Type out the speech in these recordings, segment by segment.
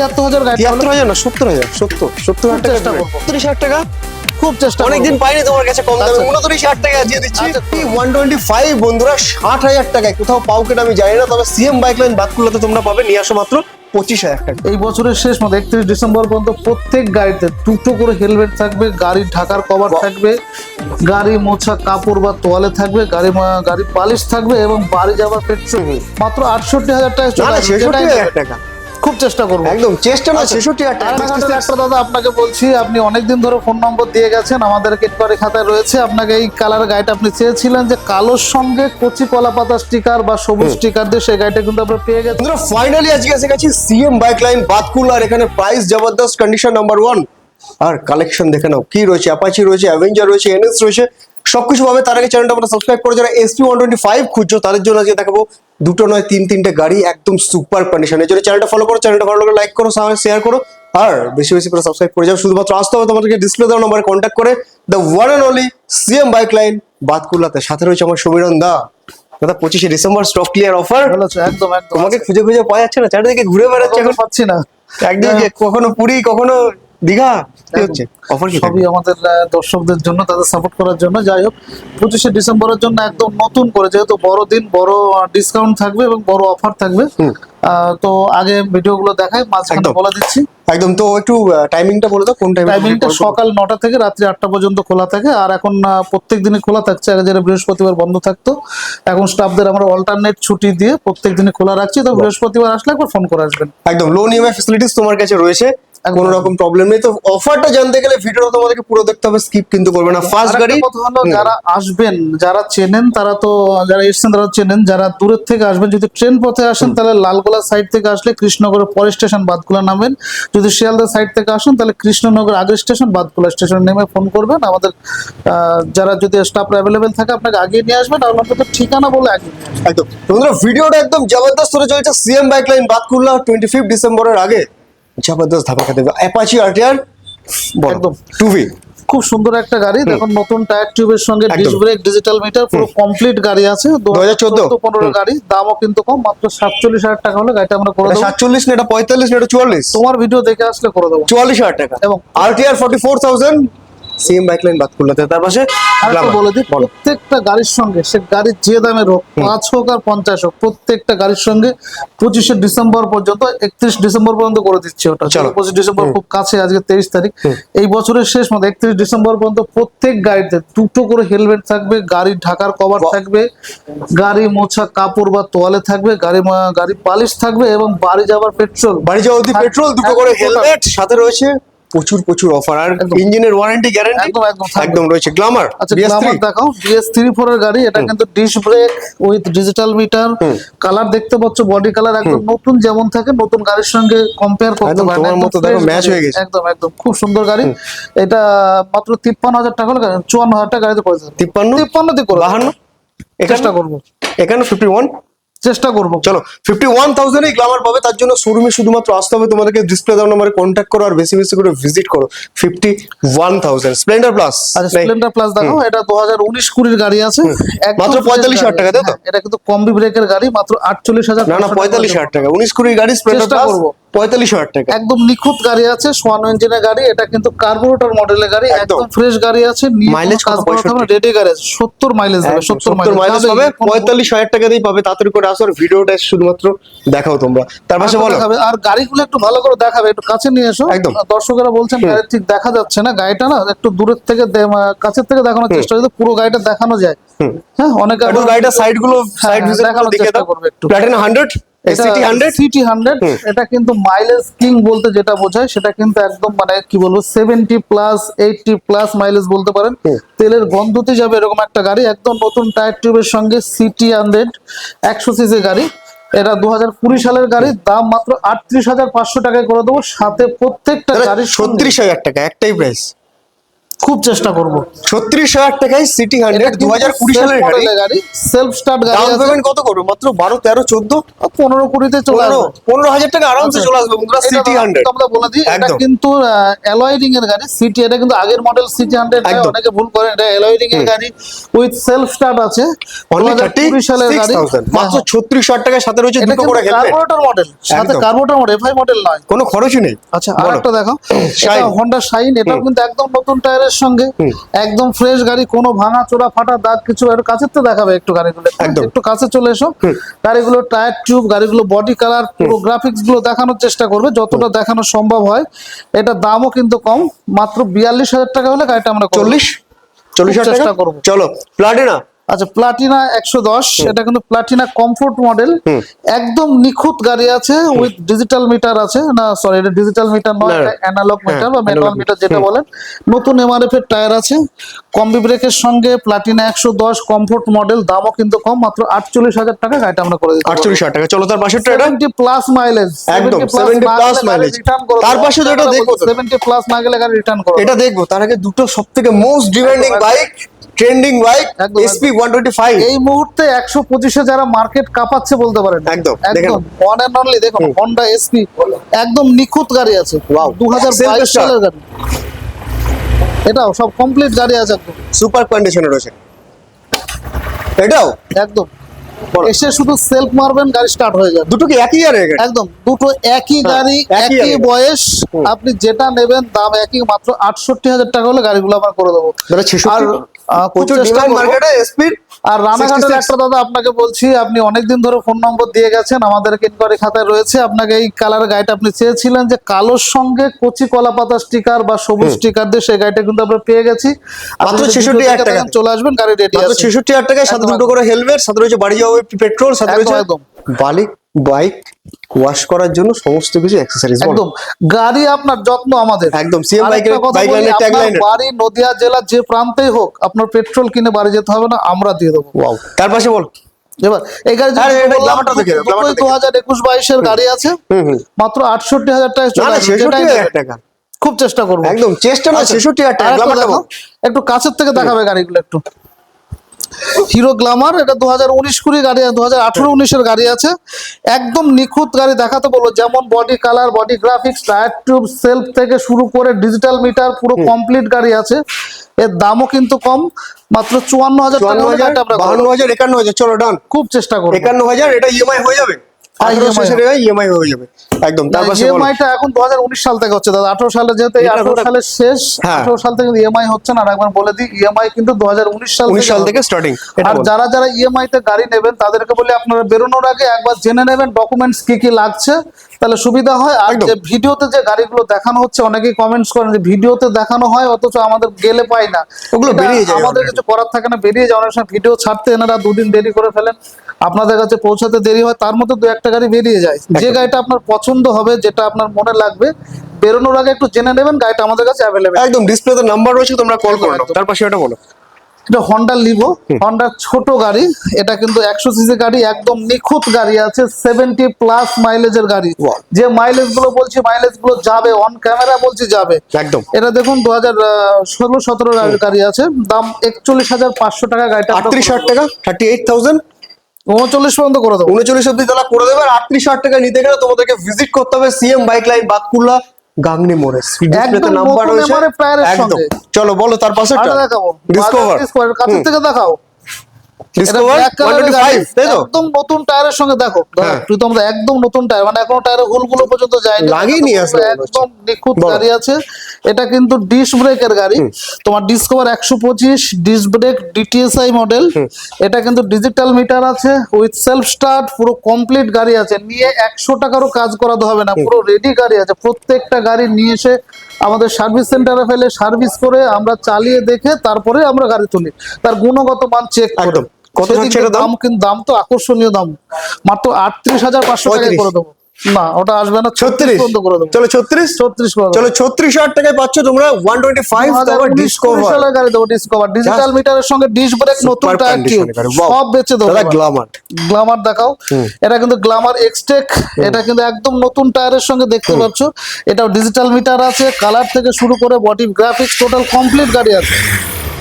৭৩,০০০ গাড়ি, ৭৩,০০০ না ৭০,০০০ টাকা, ৩০,০০০ টাকা। খুব চেষ্টা অনেকদিন পাইনি তোমার কাছে কম দামে, 29,০০০ টাকা দিয়ে দিচ্ছি। 125 বন্ধুরা 60,০০০ টাকায় কোথাও পাও কিনা আমি জানি না, তবে সিএম বাইক লাইন বাতকুল্লাতে তোমরা পাবে। নিয়ে আসো মাত্র 25,০০০ টাকা। এই বছরের শেষ মধ্যে 31 ডিসেম্বর পর্যন্ত প্রত্যেক গাড়িতে দুটো করে হেলমেট থাকবে, গাড়ির ঢাকার কভার থাকবে, গাড়ি মোছা কাপড় বা তোয়ালে থাকবে, গাড়ি পালিশ থাকবে এবং বাড়ি যাওয়ার পেট্রোল মাত্র 68,০০০ টাকায় চলে আসবে। 66,০০০ টাকা। খুব চেষ্টা করবো, একদম চেষ্টা না, 66,০০০ টাকা। একটা দাদা আপনাকে বলছি, আপনি অনেকদিন ধরে ফোন নম্বর দিয়ে গেছেন, আমাদের ইনকোয়ারি খাতায় রয়েছে। আপনাকে এই কালার গাড়িটা আপনি চেয়েছিলেন যে কালোর সঙ্গে কচি কলা পাতা স্টিকার বা সবুজ স্টিকার দিয়ে, সেই গাড়িটা কিন্তু আমরা পেয়ে গেছি। বন্ধুরা ফাইনালি আজকে এসে গেছি সিএম বাইক লাইন বাতকুল্লা, আর এখানে প্রাইস জবরদস্ত, কন্ডিশন নাম্বার 1, আর কালেকশন দেখে নাও কি রয়েছে। অ্যাপাচি রয়েছে, অ্যাভেঞ্জার রয়েছে, এনএস রয়েছে, সবকিছু পাবে। তার আগে চ্যানেলটা আমরা সাবস্ক্রাইব করে, যারা এসপি 125 খুঁজছো তাদের জন্য আজকে দেখাবো দুটো নয় তিনটে গাড়ি একদম সুপার কন্ডিশনের জন্য। চ্যানেলটা ফলো করো, চ্যানেলটা ভালো লাগলে লাইক করো, শেয়ার করো, আর বেশি বেশি করে সাবস্ক্রাইব করে যাও। শুধুমাত্র আসতে হবে তোমাদেরকে ডিসপ্লে দেওয়া নম্বরে কন্ট্যাক্ট করে, the one and only CM bike line বাতকুল্লাতে। সাথে রয়েছে আমার সমীরণ দা। দাদা 25শে ডিসেম্বর স্টক ক্লিয়ার অফার। একদম একদম, তোমাকে খুঁজে খুঁজে পাওয়া যাচ্ছে না, চারিদিকে ঘুরে বেড়াচ্ছে, এখন পাচ্ছি না। একদিকে কখনো পুরী কখনো দীঘা, কি হচ্ছে অফার? কি সবই আমাদের দর্শকদের জন্য, তাদের সাপোর্ট করার জন্য। যাই হোক, 25শে ডিসেম্বরের জন্য একদম নতুন করে, যেহেতু বড় দিন, বড় ডিসকাউন্ট থাকবে এবং বড় অফার থাকবে। তো আগে ভিডিওগুলো দেখাই, মাঝখানে বলে দিচ্ছি একদম। তো একটু টাইমিংটা বলে দাও, কোন টাইমিংটা সকাল 9টা থেকে রাত্রি 8টা পর্যন্ত খোলা থাকে। আর এখন প্রত্যেক দিনই খোলা থাকছে, আগে যেটা বৃহস্পতিবার বন্ধ থাকতো, এখন স্টাফদের আমরা অল্টারনেট ছুটি দিয়ে প্রত্যেক দিনই খোলা রাখছি। তো বৃহস্পতিবার আসলে একবার ফোন করে আসবেন। একদম লোন ইএমআই ফ্যাসিলিটিস তোমার কাছে রয়েছে, কোনো রকম প্রবলেম নেই। তো অফারটা জানতে গেলে ভিডিওটা তোমাদেরকে পুরো দেখতে হবে, স্কিপ কিন্তু করবে না। ফার্স্ট গাড়ি কথা হলো, যারা আসবেন, যারা চেনেন তারা তো, যারা এসেছেন তারা চেনেন, যারা দূরের থেকে আসবেন, যদি ট্রেন পথে আসেন তাহলে লালগোলা সাইড থেকে আসলে কৃষ্ণনগরের পরের স্টেশন বাতকুলা নামবেন। যদি শিয়ালদা সাইড থেকে আসেন তাহলে কৃষ্ণনগর আগের স্টেশন বাতকুলা স্টেশন নেমে ফোন করবেন। আমাদের যারা যদি স্টাফ অ্যাভেলেবেল থাকে আপনাকে আগে নিয়ে আসবেন, আর আপনাকে তো ঠিকানা বলে আগে নিয়ে আসবেন। একদম। বন্ধুরা ভিডিওটা একদম জবরদস্ত হতে চলেছে। সিএম বাইক লাইন বাতকুল্লা 25 ডিসেম্বরের আগে জবরদস্ত ধামাকা দেবে। অ্যাপাচি আরটিআর একদম 2V, খুব সুন্দর একটা গাড়ি। দেখুন, নতুন টায়ার টিউবের সঙ্গে ডিস্ক ব্রেক, ডিজিটাল মিটার, পুরো কমপ্লিট গাড়ি আছে। 2014-15 গাড়ি, দামও কিন্তু কম, মাত্র 47,000 টাকা হলে গাড়িটা আমরা করে দেবো। 47 না, এটা 45 না, এটা 44, তোমার ভিডিও দেখে আসলে করে দেবো। 44,000 টাকা এবং আরটিআর 44,000 সিএম বাইক লাইন বাতকুল্লাতে। তার পাশে আরেকটা বলে দিই, প্রত্যেকটা গাড়ির সঙ্গে, সে গাড়ির যে দামের হোক, 5 হোক আর 50 হোক, প্রত্যেকটা গাড়ির সঙ্গে 25শে ডিসেম্বর পর্যন্ত, 31 ডিসেম্বর পর্যন্ত করে দিচ্ছি ওটা। 25 ডিসেম্বর খুব কাছে, আজকে 23 তারিখ। এই বছরের শেষ মধ্যে 31 ডিসেম্বর পর্যন্ত প্রত্যেক গাড়িতে দুটো করে হেলমেট থাকবে, গাড়ির ঢাকার কভার থাকবে, গাড়ি মোছা কাপড় বা তোয়ালে থাকবে, গাড়ি পালিশ থাকবে এবং বাড়ি যাওয়ার পেট্রোল, পেট্রোল, দুটো করে হেলমেট, সাথে রয়েছে প্রচুর অফার, আর ইঞ্জিনের ওয়ারেন্টি গ্যারান্টি একদম রয়েছে। গ্ল্যামার, আচ্ছা গ্ল্যামার দেখাও, DS34 এর গাড়ি। এটা কিন্তু disc brake with digital meter, colour দেখতে পাচ্ছ, বডি কালার একদম নতুন যেমন থাকে, নতুন গাড়ির সঙ্গে কম্পেয়ার করতে পারেন, তোমার মতো দেখো ম্যাচ হয়ে গেছে। একদম খুব সুন্দর গাড়ি। এটা মাত্র 53,000 টাকা হলে 54,000 টাকা গাড়িতে পড়ে যাবে। 53 দিয়ে করে 52 চেষ্টা করব, এখানে 51 চেষ্টা করবো। চলো 51,000 এই গ্ল্যামার পাবে। তার জন্য শোরুমে শুধুমাত্র আসতে হবে, তোমাদেরকে ডিসপ্লে দেওয়া নম্বরে কন্ট্যাক্ট করো আর বেশি বেশি করে ভিজিট করো। 51,000 স্প্লেন্ডার প্লাস। আচ্ছা স্প্লেন্ডার প্লাস দেখাও, এটা 2019-20 গাড়ি আছে, মাত্র 45,000 টাকা, তাই তো? এটা কিন্তু কম্বি ব্রেকের গাড়ি, মাত্র 48,000। না 45,000 টাকা 19-20 গাড়ি স্প্লেন্ডার প্লাস 45,000 টাকা। একদম নিখুঁত গাড়ি আছে, সোয়ানো ইঞ্জিনের গাড়ি। এটা কিন্তু কার্বোরেটর মডেলের গাড়ি, একদম ফ্রেশ গাড়ি আছে। মাইলেজ কাজ করতে হবে, রেডি গাড়ি আছে, 70 মাইলেজ দেবে, 70 মাইলেজ পাবে। 45,000 টাকা দিয়ে পাবে। তাড়াতাড়ি করে আসো, আর ভিডিওটা শুধুমাত্র দেখাও তোমরা। তার পাশে বলো, আর গাড়িগুলো একটু ভালো করে দেখাবে, একটু কাছে নিয়ে এসো। একদম দর্শকেরা বলছেন গাড়ি ঠিক দেখা যাচ্ছে না, গাড়িটা না একটু দূরের থেকে কাছের থেকে দেখানোর চেষ্টা, যদি পুরো গাড়িটা দেখানো যায়। হ্যাঁ, অনেক গাড়িটা সাইড গুলো সাইড ভিউ দেখানোর চেষ্টা করবে একটু। প্লাটিনা 100 সিটি 100, এটা কিন্তু মাইলেজ কিং বলতে যেটা বোঝায়, সেটা কিন্তু একদম মানে কি বলবো, 70 প্লাস 80 প্লাস মাইলেজ বলতে পারেন। তেলের গন্ধতে যাবে এরকম একটা গাড়ি, একদম নতুন টায়ার টিউবের সঙ্গে। সিটি 100 100 সিসি গাড়ি। এটা 2020 সালের গাড়ি, দাম মাত্র 38,500 টাকায় করে দেবো। সাথে প্রত্যেকটা গাড়ির 36,000 টাকা, একটাই প্রাইস। খুব চেষ্টা করব। 36,000 টাকায় সিটি 100 2020 সালের গাড়ি। সেলফ স্টার্ট গাড়ি ডাউন আছে। পেমেন্ট কত করবে? মাত্র 12, 13, 14, 15-20 চলে আসবে। 15,000 টাকা আরামসে চলে আসবে বন্ধুরা সিটি 100। আমরা বলে দিই, এটা একদম। কিন্তু অ্যালয় রিং এর গাড়ি সিটি, এটা কিন্তু আগের মডেল সিটি 100, একদম। অনেকে ভুল করে, এটা অ্যালয় রিং এর গাড়ি উইথ সেলফ স্টার্ট আছে। অনলি 2020 সালের গাড়ি। 36,000 মাত্র 36,000 টাকার সাথে রয়েছে এটা দুটো করে হেলমেট। কার্বোরেটর মডেল, সাথে একদম। কার্বোরেটর মডেল, এফআই মডেল নয়। কোনো খরচই নেই। আচ্ছা, বলো। আরেকটা দেখো, এটা শাইন। হোন্ডা শাইন, এটা কিন্তু একদম নতুন টায়ারের সঙ্গে, একদম ফ্রেশ গাড়ি, কোনো ভাঙা চোরা ফাটা দাগ কিছু, একটু কাছের তো দেখাবে একটু গাড়িগুলো, একদম। একটু কাছে চলে এসো। গাড়িগুলো টায়ার টিউব, গাড়িগুলো বডি কালার, পুরো গ্রাফিক্স গুলো দেখানোর চেষ্টা করবে যতটা দেখানো সম্ভব হয়। এটা দামও কিন্তু কম, মাত্র 42,000 টাকা হলে গাড়িটা আমরা করব। 40,000 চেষ্টা টাকা করবো। চলো প্লাটিনা। আচ্ছা, প্লাটিনা 110, এটা কিন্তু প্লাটিনা কমফোর্ট মডেল, একদম নিখুঁত গাড়ি আছে, উইথ ডিজিটাল মিটার আছে, না সরি এটা ডিজিটাল মিটার নয়, না, এটা অ্যানালগ মিটার বা analog ম্যানুয়াল মিটার যেটা বলেন। নতুন এমআরএফ এর টায়ার আছে, কম্বি ব্রেকের সঙ্গে, প্লাটিনা 110 কমফোর্ট মডেল, দামও কিন্তু কম, মাত্র 48,000 টাকা গাড়িটা আমরা করে দিচ্ছি। 48,000 টাকা চলো তার পাশেরটা এটা 70 প্লাস মাইলেজ, একদম 70 প্লাস মাইলেজ। তার পাশে যেটা দেখবো তো, 70 প্লাস না গেলে গাড়ি রিটার্ন করো। এটা দেখবো। তার আগে দুটো সবথেকে মোস্ট ডিমান্ডিং একদম। বাইক, ট্রেন্ডিং বাইক, একদম, SP 125। এই মুহূর্তে 125-এ যারা মার্কেট কাঁপাচ্ছে বলতে পারেন। একদম, দেখেন। একদম ওয়ান এন্ড অনলি, দেখুন হন্ডা এসপি, একদম নিখুঁত গাড়ি আছে। Wow. 2022 Self-start। সালের গাড়ি, এটাও সব কমপ্লিট গাড়ি আছে একদম। সুপার কন্ডিশনে রয়েছে এটাও। একদম বলো। এসে শুধু সেলফ মারবেন, গাড়ি স্টার্ট হয়ে যাবে। দুটো কি একই ইয়ারের গাড়ি? একদম দুটো একই গাড়ি, একই একই গাড়ি। বয়স, আপনি যেটা নেবেন দাম একই, মাত্র 68,000 টাকা হলে গাড়িগুলো আমরা করে দেবো। দাদা 66 আর খুব প্রচুর চেষ্টা ডিমান্ড করবো। মার্কেটে এসপির। আর রানাঘাটের 66 একটা দাদা আপনাকে বলছি, আপনি অনেকদিন ধরে ফোন নম্বর দিয়ে গেছেন, আমাদের ইনকোয়ারি খাতায় রয়েছে, আপনাকে এই কালার গাড়িটা আপনি চেয়েছিলেন যে কালোর সঙ্গে কচি কলা পাতা স্টিকার বা সবুজ স্টিকার দিয়ে, সেই গাড়িটা কিন্তু আমরা পেয়ে গেছি। আপনি মাত্র যদি 66,000 ভিডিও দেখে টাকা। থাকেন, চলে আসবেন, গাড়ি রেডি মাত্র আছে। 66,000 টাকায় সাথে একদম, দুটো করে হেলমেট, সাথে রয়েছে বাড়ি যাওয়া পেট্রোল, সাথে একদম, রয়েছে একদম। বাইক ওয়াশ করার জন্য সমস্ত কিছু অ্যাক্সেসরিজ। একদম গাড়ি আপনার যত্ন আমাদের। একদম, CM আরেকটা কথা বাইক বলি, লাইনের ট্যাগ আপনার লাইনের। বাড়ি নদিয়া জেলার যে প্রান্তেই হোক, আপনার পেট্রোল কিনে বাড়ি যেতে হবে না, আমরা দিয়ে দেবো। ওয়াও। তার পাশে বল। এবার এই গাড়ি আরে, এটা গ্ল্যামারটা দেখে নাও, গ্ল্যামারটা দেখে। 2021-22 এর গাড়ি আছে, মাত্র 68,000 টাকায় না চলে না আসবে। 66,000 টাকা। খুব চেষ্টা করবো। একদম চেষ্টা না, আচ্ছা, 66,000 টাকা। আরেকটা গ্ল্যামারটা দেখো, বল। একটু কাছের থেকে দেখাবে গাড়িগুলো একটু। হিরো গ্ল্যামার, এটা 2019-20 গাড়ি, 2018-19 এর গাড়ি আছে, একদম নিখুঁত গাড়ি দেখাতে বলবো, যেমন body colour, body graphics, tyre tube, self থেকে শুরু করে ডিজিটাল মিটার, পুরো কমপ্লিট গাড়ি আছে। এর দামও কিন্তু কম, মাত্র 54,000 টাকা হলে 54,000, গাড়িটা আমরা করে দেবো। 52,000, 51,000 চলো ডান। খুব চেষ্টা করবো। 51,000 এটা ইএমআই হয়ে যাবে। 18 শেষে ইএমআই হয়ে যাবে একদম। তার পাশে বল। ইএমআইটা এখন 2019 সাল থেকে হচ্ছে দাদা, 18 সালে যেহেতু এই 18 সালের শেষ, হ্যাঁ। 18 সাল থেকে ইএমআই হচ্ছে না। আর একবার বলে দিই, ইএমআই কিন্তু 2019 সাল 19 সাল হবে। থেকে স্টার্টিং। আর যারা যারা ইএমআই তে গাড়ি নেবেন, তাদেরকে বলি আপনারা বেরোনোর আগে একবার জেনে নেবেন ডকুমেন্টস কি কি লাগছে, তাহলে সুবিধা হয়। আর একদম। যে ভিডিওতে যে গাড়িগুলো দেখানো হচ্ছে, অনেকেই কমেন্টস করেন যে ভিডিওতে দেখানো হয় অথচ আমাদের গেলে পাই না, ওগুলো এটা বেরিয়ে যায় আমাদের already। কিছু করার থাকে না, বেরিয়ে যায়। অনেক সময় ভিডিও ছাড়তে এনারা 2 দিন দেরি করে ফেলেন, আপনাদের কাছে পৌঁছাতে দেরি হয়, তার মধ্যে 2-1টা গাড়ি বেরিয়ে যায়। যে গাড়িটা আপনার পছন্দ হবে, যেটা আপনার মনে লাগবে, বেরোনোর আগে একটু জেনে নেবেন, গাড়িটা আমাদের কাছে অ্যাভেলেবেল। একদম ডিসপ্লেতে নাম্বার রয়েছে, তোমরা কল করে নাও। একদম। তার পাশে এটা বলো। এটা হন্ডা লিভো, হন্ডার ছোট গাড়ি, এটা কিন্তু 100 সিসি গাড়ি, একদম নিখুঁত গাড়ি আছে, 70 প্লাস মাইলেজের গাড়ি। Wow. যে মাইলেজ গুলো বলছি, মাইলেজ গুলো যাবে, অন ক্যামেরা বলছি যাবে একদম। এটা দেখুন 2016-17 গাড়ি আছে, দাম 41,500 টাকা। গাড়িটা 38,000 টাকা, 38,000, 39 পর্যন্ত করে দেবো। 39 অব্দি তারা করে দেবে। আর 38,000 টাকা নিতে গেলে তোমাদেরকে ভিজিট করতে হবে CM bike line, Batkulla, Gangni মোড়ে। ডিসপ্লেতে একদম নাম্বার নতুন রয়েছে MRF টায়ারের একদম। সঙ্গে। চলো বলো তার পাশে আরে দেখাবো, ডিসকভার। কাছের থেকে দেখাও। ডিসকভার এটা black colour এর গাড়ি, 125 তাই তো? একদম নতুন টায়ারের সঙ্গে দেখো। হ্যাঁ। তুই তো আমরা একদম নতুন টায়ার, মানে এখনো টায়ারের হোলগুলো পর্যন্ত যায়নি, লাগিয়ে নিয়ে আসলো মনে হচ্ছে। একদম নিখুঁত বলো। গাড়ি আছে। এটা কিন্তু ডিস্ক ব্রেকের গাড়ি, তোমার discover 125 disc brake DTSi model. এটা কিন্তু ডিজিটাল মিটার আছে, উইথ সেলফ স্টার্ট, পুরো কমপ্লিট গাড়ি আছে, নিয়ে 100 টাকারও কাজ করাতে হবে না, পুরো রেডি গাড়ি আছে। প্রত্যেকটা গাড়ি নিয়ে এসে আমাদের সার্ভিস সেন্টারে ফেলে সার্ভিস করে, আমরা চালিয়ে দেখে তারপরে আমরা গাড়ি তুলি, তার গুণগত মান চেক করে। একদম। কত সেদিক থাকছে দিয়ে এটার দাম? কিন্তু দাম তো আকর্ষণীয় দাম, মাত্র 38,500 টাকায় করে দেবো। না ওটা আসবে না, 36 পর্যন্ত করে দেবো। চলো 36 36 করে দেবো। চলো 36,000 টাকায় পাচ্ছ তোমরা 125 তারপর 2019 ডিসকভার সালের গাড়ি দেবো, ডিসকভার ডিজিটাল মিটারের সঙ্গে ডিস্ক ব্রেক, নতুন Superb টায়ার টিউব, condition এর গাড়ি, wow। সব বেচে দেবো। দাদা গ্ল্যামার গ্ল্যামার দেখাও, এটা কিন্তু গ্ল্যামার এক্সটেক, এটা কিন্তু একদম নতুন টায়ারের সঙ্গে দেখতে পাচ্ছ। এটাও ডিজিটাল মিটার আছে, কালার থেকে শুরু করে বডি গ্রাফিক্স টোটাল কমপ্লিট গাড়ি আছে।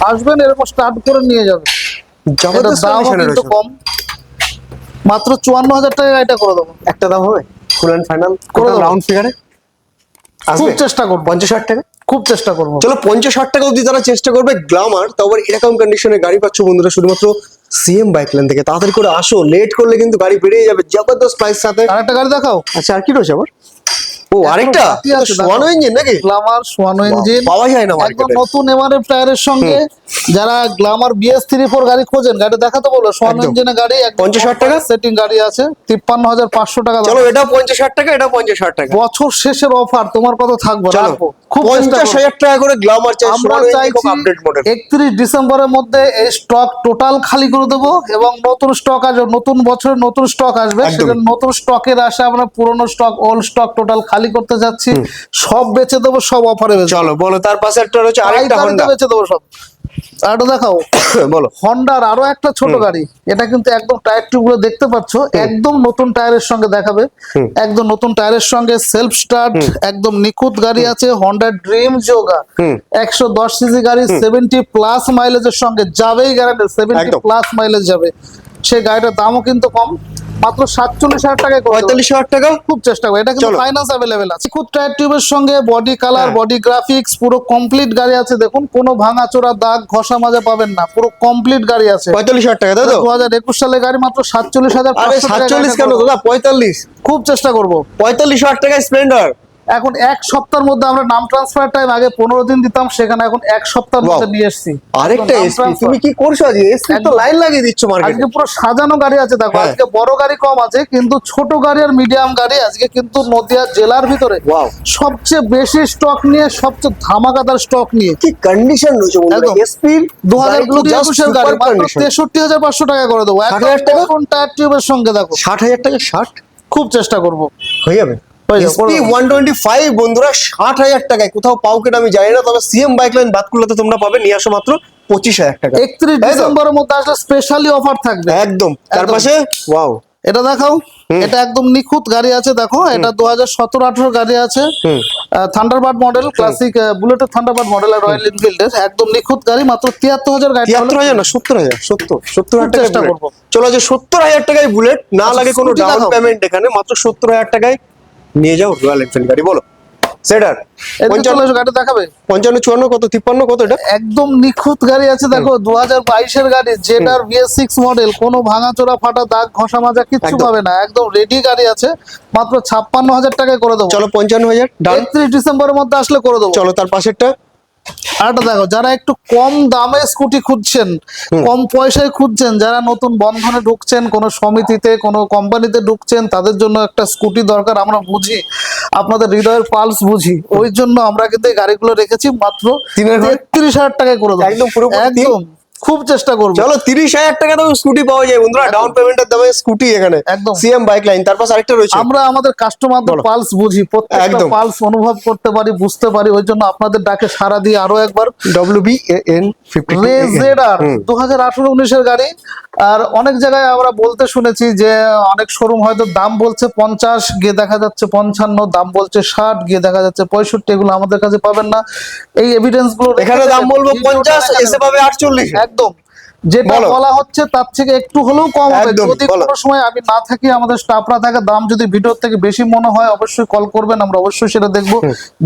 আসবেন এরকম স্টার্ট করে নিয়ে যাবেন। এটার জবরদস্ত দামও কন্ডিশনে কিন্তু রয়েছে। কম, মাত্র 54,000 টাকা গাড়িটা করে দেবো। একটা দাম হবে ফুল এন্ড ফাইনাল করে দেবো। রাউন্ড ফিগারে খুব আসবে চেষ্টা করবো, 50,000 টাকা। খুব চেষ্টা করবো। চলো 50,000 টাকা অবধি তারা চেষ্টা করবে গ্ল্যামার, তাও আবার এরকম কন্ডিশনে গাড়ি পাচ্ছ বন্ধুরা শুধুমাত্র সিএম বাইক লেন থেকে। তাড়াতাড়ি করে আসো, লেট করলে কিন্তু গাড়ি বেরিয়ে যাবে জবরদস্ত প্রাইস সাথে। আরেকটা গাড়ি দেখাও। আচ্ছা আর কি রয়েছে আবার? ও আরেকটা বাকি আছে, সোয়ানো ইঞ্জিন নাকি? গ্ল্যামার সোয়ানো ইঞ্জিন, পাওয়া যায় না একদম মার্কেটে। নতুন এমআরএফ টায়ারের সঙ্গে। যারা গ্ল্যামার BS34 গাড়ি খোঁজেন, গাড়ি দেখাতে বলো। সোয়ানো একদম। ইঞ্জিনের গাড়ি, 50,000 টাকা? সেটিং গাড়ি আছে, 53,500 টাকা দাম। চলো এটা 50,000 টাকা, এটা 50,000 টাকা। বছর শেষের অফার, তোমার কত থাকবে চলো রাখবো। খুব চেষ্টা করবো। 50,000 টাকা করে গ্ল্যামার চাই, আমরা সোয়ানো ইঞ্জিন চাইছি খুব আপডেট মডেল। 31 ডিসেম্বরের মধ্যে এই স্টক টোটাল খালি করে দেবো, এবং নতুন স্টক আসবে, নতুন বছরে নতুন স্টক আসবে। একদম। সেটা নতুন স্টকের আসে আমরা পুরনো স্টক, ওল্ড স্টক টোটাল খালি করতে যাচ্ছি। সব বেচে দেবো, সব অফারে বেচে দেবো। চলো বলো তার পাশে একটা রয়েছে আরেকটা পাইকারিতে হন্ডা, বেচে দেবো সব। আরেকটা দেখাও, বলো। হন্ডার আরো একটা ছোট গাড়ি। এটা কিন্তু একদম টায়ার টিউব গুলো দেখতে পাচ্ছ, একদম নতুন টায়ারের সঙ্গে দেখাবে। একদম নতুন টায়ারের সঙ্গে সেলফ স্টার্ট, একদম নিখুঁত গাড়ি আছে। হন্ডা ড্রিম যোগা 110 সিসি গাড়ি, 70 প্লাস মাইলেজের সঙ্গে যাবেই, গ্যারান্টি 70 একদম। প্লাস মাইলেজ যাবে। সেই গাড়িটার দামও কিন্তু কম, মাত্র 47,000 টাকায় করে দেবো। 45,000 টাকা। খুব চেষ্টা করি, এটা কিন্তু চলো। ফাইন্যান্স অ্যাভেলেবেল আছে। খুব টায়ার টিউবের সঙ্গে বডি কালার, হ্যাঁ। বডি গ্রাফিক্স পুরো কমপ্লিট গাড়ি আছে। দেখুন কোনো ভাঙাচোরা দাগ ঘষা মাজা পাবেন না, পুরো কমপ্লিট গাড়ি আছে। 45,000 টাকা তাই তো? 2021 সালের গাড়ি, মাত্র 47,500 আরে টাকায় 47 কেন গাড়িটা করে দাদা, 45। দেবো। খুব চেষ্টা করব। 45,000 টাকায় স্প্লেন্ডার। এখন এক সপ্তাহের মধ্যে, আমরা নাম ট্রান্সফার টাইম আগে 15 দিন দিতাম, সেখানে এখন এক সপ্তাহের মধ্যে Wow। নিয়ে এসেছি। আরেকটা একদম নাম এসপি, transfer। তুমি কি করছো আজকে? এসপি তো একদম। লাইন লাগিয়ে দিচ্ছ মার্কেটে। আজকে পুরো সাজানো গাড়ি আছে দেখো। হ্যাঁ। আজকে বড় গাড়ি কম আছে, কিন্তু ছোট গাড়ি আর মিডিয়াম গাড়ি আজকে কিন্তু নদিয়া জেলার ভিতরে Wow। সবচেয়ে বেশি স্টক নিয়ে, সবচেয়ে ধামাকাদার স্টক নিয়ে। কি কন্ডিশন রয়েছে বন্ধুরা একদম। এসপি 2020-21 এর গাড়ি, মাত্র 63,500 টাকা করে দেবো। 60,000 টাকা? এখন টায়ার টিউবের সঙ্গে দেখো। 60,000 টাকা 60 খুব চেষ্টা করব। হয়ে যাবে। হয়ে যাবে, এসপি করে দেবো। 125 বন্ধুরা 60,000 টাকায় কোথাও পাও কিনা আমি জানি না, তবে সিএম বাইক লাইন বাতকুল্লাতে তোমরা পাবে। নিয়ে আসো মাত্র 25,000 টাকা। 31 তাই তো? ডিসেম্বরের মধ্যে আসলে স্পেশালি অফার থাকবে। একদম। তার একদম। পাশে ওয়াও, এটা দেখাও, এটা একদম নিখুঁত গাড়ি আছে দেখো। এটা 2017-18 গাড়ি আছে, থান্ডারবার্ড মডেল, ক্লাসিক বুলেটের থান্ডারবার্ড মডেল, রয়্যাল এনফিল্ডের একদম নিখুঁত গাড়ি। মাত্র 73,000 গাড়ি। 73,000 না 70,000, 70,000 টাকা চেষ্টা করবো। চলো যে 70,000 টাকায় বুলেট না আচ্ছা, লাগে কোনো scooty ডাউন দেখাও। পেমেন্ট, এখানে মাত্র 70,000 টাকায় নিয়ে যাও রয়্যাল এনফিল্ড গাড়ি। বলো সেটার এদিকে চলে এসো, গাড়ি দেখাবে। 55 54 কত 53 কত এটা? একদম নিখুঁত গাড়ি আছে দেখো, 2022 এর গাড়ি, জেটার BS6 মডেল। কোনো ভাঙাচোরা ফাটা দাগ ঘষা মাজা কিচ্ছু একদম। পাবে না, একদম রেডি গাড়ি আছে। মাত্র 56,000 টাকায় করে দেবো। চলো 55,000 ডান। 31 ডিসেম্বরের মধ্যে আসলে করে দেবো। চলো তার পাশেরটা আরেকটা দেখো, যারা একটু কম দামে স্কুটি খুঁজছেন, কম পয়সায় খুঁজছেন, যারা নতুন বন্ধনে ঢুকছেন, কোনো সমিতিতে কোনো কোম্পানিতে ঢুকছেন, তাদের জন্য একটা স্কুটি দরকার। আমরা বুঝি, আপনাদের হৃদয়ের পালস বুঝি, ওই জন্য আমরা কিন্তু এই গাড়িগুলো রেখেছি। মাত্র তিনের ঘরে? 33,000 টাকায় করে দেবো। একদম পুরোপুরি তিন? একদম, খুব চেষ্টা করবো। চলো 30,000 টাকা দাও স্কুটি পাওয়া যায় বন্ধুরা, ডাউন পেমেন্টের দামে স্কুটি এখানে একদম। CM bike line. তার পাশে আরেকটা রয়েছে। আমরা আমাদের কাস্টমারদের বলো। পালস বুঝি, প্রত্যেকটা একদম। পালস অনুভব করতে পারি, বুঝতে পারি। ওই জন্য আপনাদের ডাকে সাড়া দিয়ে আরো একবার WBAN 52 রেজেডার 2018-19 এর গাড়ি। আর অনেক জায়গায় আমরা বলতে শুনেছি যে অনেক শোরুম হয়তো দাম বলছে 50, গিয়ে দেখা যাচ্ছে 55, দাম বলছে 60, গিয়ে দেখা যাচ্ছে 65। এগুলো আমাদের কাছে পাবেন না। এই এভিডেন্স গুলো এখানে দাম বলবো 50, এসে পাবে 48। একদম। যেটা বলো। বলা হচ্ছে তার থেকে একটু হলেও কম হবে। একদম, যদি বলো। কোনো সময় আমি না থাকি, আমাদের স্টাফরা থাকে, দাম যদি ভিডিওর থেকে বেশি মনে হয় অবশ্যই কল করবেন, আমরা অবশ্যই সেটা দেখবো।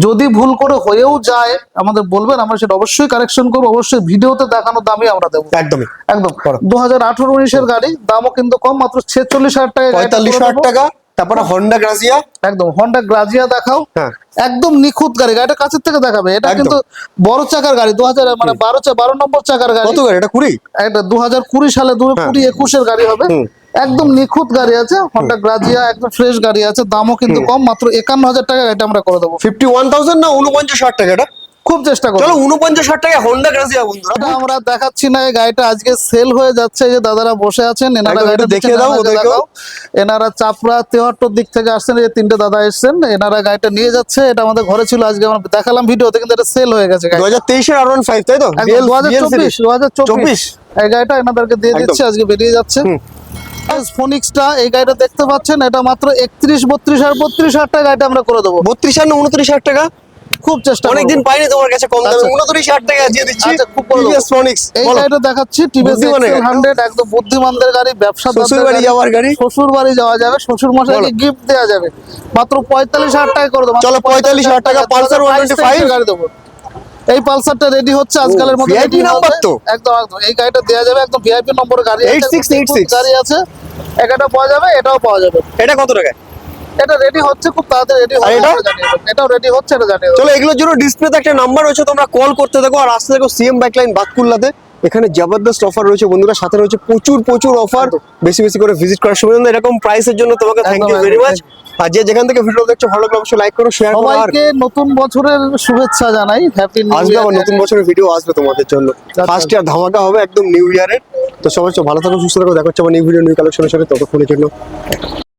যদি ভুল করে হয়েও যায় আমাদের বলবেন, আমরা সেটা অবশ্যই কারেকশন করবো। অবশ্যই ভিডিওতে দেখানো দামই আমরা দেবো। একদমই। একদম। করো। 2018-19 এর গাড়ি, দামও কিন্তু কম, মাত্র 46,000 টাকা। 45,000 টাকা। তারপরে হন্ডা গ্রাজিয়া। একদম। হন্ডা গ্রাজিয়া দেখাও, হ্যাঁ। একদম নিখুঁত গাড়ি। গাড়িটা কাছের থেকে দেখাবে। এটা একদম। কিন্তু বড় চাকার গাড়ি, 2000 মানে 12 নম্বর চাকার গাড়ি। কত গাড়ি এটা? 20? এটা 2020 সালে, 2020-21 এর গাড়ি হবে। একদম নিখুঁত গাড়ি আছে, হন্ডা গ্রাজিয়া, একদম ফ্রেশ গাড়ি আছে। দামও কিন্তু কম, মাত্র 51,000 টাকা গাড়িটা আমরা করে দেবো। 51,000 না 49,000 টাকা এটা? খুব চেষ্টা করবো। চলো 49,000 টাকায় হোন্ডা গ্রাসিয়া বন্ধুরা। এটা আমরা দেখাচ্ছি না, এই গাড়িটা আজকে সেল হয়ে যাচ্ছে। এই যে দাদারা বসে আছেন, এনারা একদম গাড়িটা একটু দেখিয়ে দাও ওদেরকেও। এনারা চাপড়া 73 দিক থেকে আসছেন, এই যে 3টে দাদা এসেছেন, এনারা গাড়িটা নিয়ে যাচ্ছে। এটা আমাদের ঘরে ছিল, আজকে আমরা দেখালাম ভিডিওতে, কিন্তু এটা সেল হয়ে গেছে। 2023 এর R15 তাই তো? একদম 2024 24 এই গাড়িটা এনাদেরকে দিয়ে দিচ্ছি, আজকে বেরিয়ে যাচ্ছে। ফোনিক্সটা, এই গাড়িটা দেখতে পাচ্ছেন, এটা মাত্র 31, 32 আর 32,000 টাকা গাড়িটা আমরা করে দেবো। 32,000 না 29,000 টাকা? খুব চেষ্টা অনেকদিন করবো। পাইনি তোমার কাছে কম দামে। আচ্ছা। 29,000 টাকা দিয়ে দিচ্ছি। আচ্ছা, খুব করে দেবো। TVS Phoenix, এই বলো। গাড়িটা দেখাচ্ছি, টিভিএস বুদ্ধিমানের এক্সেল গাড়ি। 100, একদম বুদ্ধিমানদের গাড়ি, ব্যবসাদারদের শ্বশুর বাড়ি যাওয়ার গাড়ি। শ্বশুর বাড়ি যাওয়া যাবে, শ্বশুর মশাইকে বলো। গিফট দেওয়া যাবে। মাত্র 45,000 টাকা করে দেবো। চলো 45,000 টাকা, Pulsar 125 গাড়ি দেবো। এই পালসারটা রেডি হচ্ছে আজকালের মধ্যে, VIP ready নাম্বার হবে। তো? একদম একদম এই গাড়িটা দেওয়া যাবে, একদম ভিআইপি নম্বর গাড়ি আছে, 8686 গাড়ি আছে। এটা পাওয়া যাবে, এটাও পাওয়া যাবে। এটা কত টাকায়? এটা রেডি হচ্ছে, খুব তাড়াতাড়ি রেডি হবে। এটা? আমরা জানিয়ে দেবো। এটাও রেডি হচ্ছে, এটা জানিয়ে দেবো। চলো এগুলোর জন্য ডিসপ্লেতে একটা নাম্বার রয়েছে, তোমরা কল করতে থাকো আর আসতে থাকো সিএম বাইক লাইন বাতকুল্লাতে। এখানে জবরদস্ত অফার রয়েছে বন্ধুরা, সাথে রয়েছে প্রচুর প্রচুর অফার। বেশি বেশি করে ভিজিট করার সময় এরকম প্রাইসের জন্য তোমাকে থ্যাংক ইউ একদম, ভেরি একদম, মাচ। আর যে যেখান থেকে ভিডিও দেখছো ভালো লাগলে অবশ্যই লাইক করো, শেয়ার করো। আর সবাইকে নতুন বছরের শুভেচ্ছা জানাই, হ্যাপি নিউ আসবে আবার ইয়ার। নতুন বছরের ভিডিও আসবে তোমাদের জন্য। ফার্স্ট ইয়ার ধামাকা হবে একদম নিউ ইয়ারের। তো সবাই ভালো থাকো, সুস্থ থাকো, দেখা হচ্ছে আবার নিউ ভিডিও নিউ কালেকশনের সাথে। ততক্ষণের জন্য